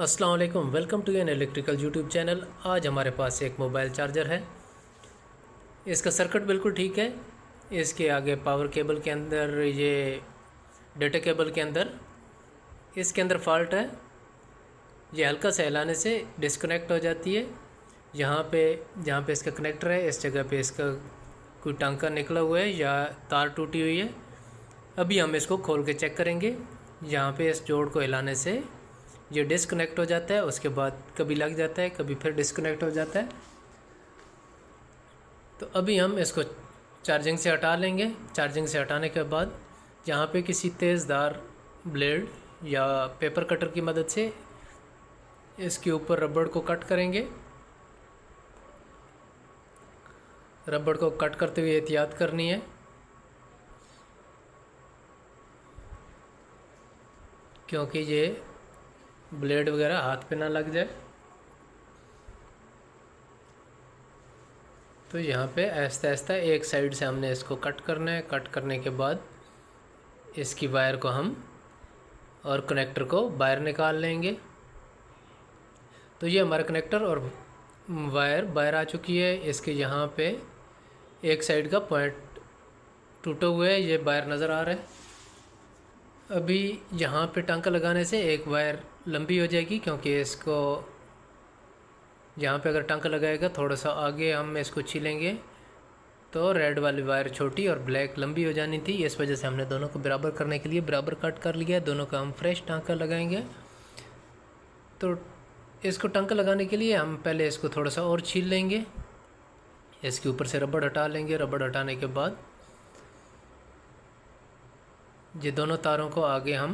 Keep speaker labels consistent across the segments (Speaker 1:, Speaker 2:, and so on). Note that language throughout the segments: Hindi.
Speaker 1: अस्सलाम वालेकुम, welcome to an electrical YouTube channel. आज हमारे पास एक मोबाइल चार्जर है। इसका सर्किट बिल्कुल ठीक है। इसके आगे पावर केबल के अंदर, ये डेटा केबल के अंदर, इसके अंदर फॉल्ट है। ये हल्का सा हिलाने से डिस्कनेक्ट हो जाती है। जहाँ पे इसका कनेक्टर है, इस जगह पे इसका कोई टांका निकला हुआ है या तार टूटी हुई है। अभी हम इसको खोल के चेक करेंगे। यहाँ पे इस जोड़ को हिलाने से ये डिस्कनेक्ट हो जाता है, उसके बाद कभी लग जाता है, कभी फिर डिस्कनेक्ट हो जाता है। तो अभी हम इसको चार्जिंग से हटा लेंगे। चार्जिंग से हटाने के बाद यहाँ पे किसी तेज़धार ब्लेड या पेपर कटर की मदद से इसके ऊपर रबड़ को कट करेंगे। रबड़ को कट करते हुए एहतियात करनी है, क्योंकि ये ब्लेड वगैरह हाथ पे ना लग जाए। तो यहाँ पे आहिस्ता आहिस्ता एक साइड से हमने इसको कट करना है। कट करने के बाद इसकी वायर को हम और कनेक्टर को बाहर निकाल लेंगे। तो ये हमारा कनेक्टर और वायर बाहर आ चुकी है। इसके यहाँ पे एक साइड का पॉइंट टूटा हुआ है, ये बाहर नज़र आ रहा है। अभी यहाँ पे टांका लगाने से एक वायर लंबी हो जाएगी, क्योंकि इसको यहाँ पे अगर टांका लगाएगा थोड़ा सा आगे हम इसको छीलेंगे तो रेड वाली वायर छोटी और ब्लैक लंबी हो जानी थी। इस वजह से हमने दोनों को बराबर करने के लिए बराबर कट कर लिया। दोनों का हम फ्रेश टांका लगाएंगे। तो इसको टांका लगाने के लिए हम पहले इसको थोड़ा सा और छील लेंगे। इसके ऊपर से रबड़ हटा लेंगे। रबड़ हटाने के बाद ये दोनों तारों को आगे हम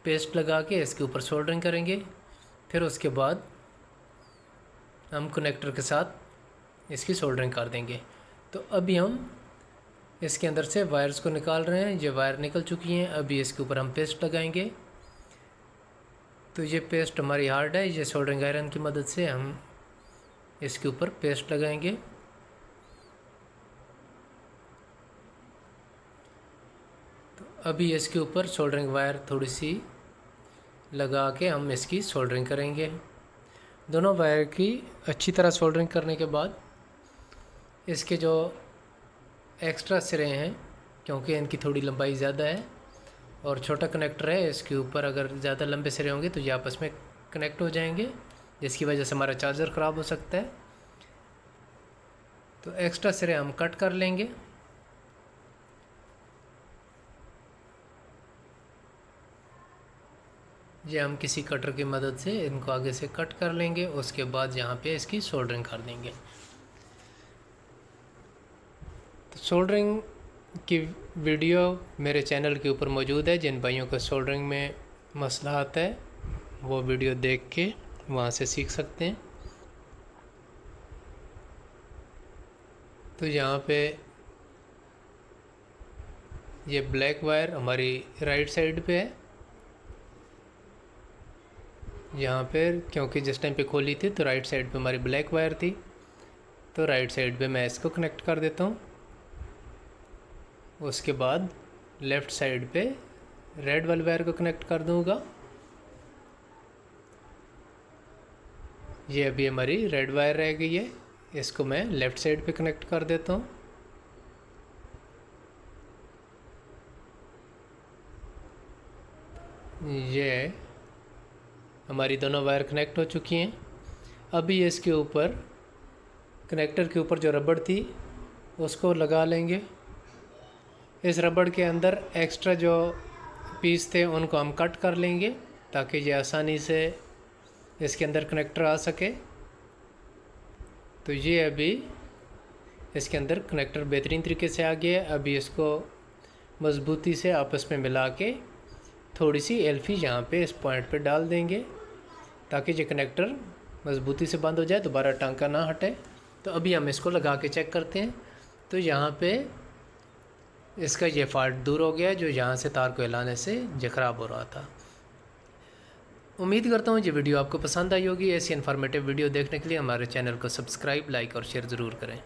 Speaker 1: पेस्ट लगा के इसके ऊपर सोल्डरिंग करेंगे। फिर उसके बाद हम कनेक्टर के साथ इसकी सोल्डरिंग कर देंगे। तो अभी हम इसके अंदर से वायर्स को निकाल रहे हैं। ये वायर निकल चुकी हैं। अभी इसके ऊपर हम पेस्ट लगाएंगे। तो ये पेस्ट हमारी हार्ड है, ये सोल्डरिंग आयरन की मदद से हम इसके ऊपर पेस्ट लगाएंगे। अभी इसके ऊपर सोल्डरिंग वायर थोड़ी सी लगा के हम इसकी सोल्डरिंग करेंगे। दोनों वायर की अच्छी तरह सोल्डरिंग करने के बाद इसके जो एक्स्ट्रा सिरे हैं, क्योंकि इनकी थोड़ी लंबाई ज़्यादा है और छोटा कनेक्टर है, इसके ऊपर अगर ज़्यादा लंबे सिरे होंगे तो ये आपस में कनेक्ट हो जाएंगे, जिसकी वजह से हमारा चार्जर ख़राब हो सकता है। तो एक्स्ट्रा सिरे हम कट कर लेंगे। ये हम किसी कटर की मदद से इनको आगे से कट कर लेंगे। उसके बाद यहाँ पे इसकी सोल्डरिंग कर देंगे। तो सोल्डरिंग की वीडियो मेरे चैनल के ऊपर मौजूद है। जिन भाइयों को सोल्डरिंग में मसला आता है वो वीडियो देख के वहाँ से सीख सकते हैं। तो यहाँ पे ये ब्लैक वायर हमारी राइट साइड पे है। यहाँ पर क्योंकि जिस टाइम पे खोली थी तो राइट साइड पे हमारी ब्लैक वायर थी, तो राइट साइड पे मैं इसको कनेक्ट कर देता हूँ। उसके बाद लेफ़्ट साइड पे रेड वाली वायर को कनेक्ट कर दूँगा। ये अभी हमारी रेड वायर रह गई है, इसको मैं लेफ़्ट साइड पे कनेक्ट कर देता हूँ। ये हमारी दोनों वायर कनेक्ट हो चुकी हैं। अभी इसके ऊपर कनेक्टर के ऊपर जो रबड़ थी उसको लगा लेंगे। इस रबड़ के अंदर एक्स्ट्रा जो पीस थे उनको हम कट कर लेंगे, ताकि ये आसानी से इसके अंदर कनेक्टर आ सके। तो ये अभी इसके अंदर कनेक्टर बेहतरीन तरीके से आ गया है। अभी इसको मज़बूती से आपस में मिला के थोड़ी सी एल्फी यहाँ पे इस पॉइंट पे डाल देंगे, ताकि ये कनेक्टर मज़बूती से बंद हो जाए, दोबारा टांका ना हटे। तो अभी हम इसको लगा के चेक करते हैं। तो यहाँ पे इसका ये फॉल्ट दूर हो गया है, जो यहाँ से तार को हिलाने से ये ख़राब हो रहा था। उम्मीद करता हूँ ये वीडियो आपको पसंद आई होगी। ऐसी इन्फॉर्मेटिव वीडियो देखने के लिए हमारे चैनल को सब्सक्राइब, लाइक और शेयर ज़रूर करें।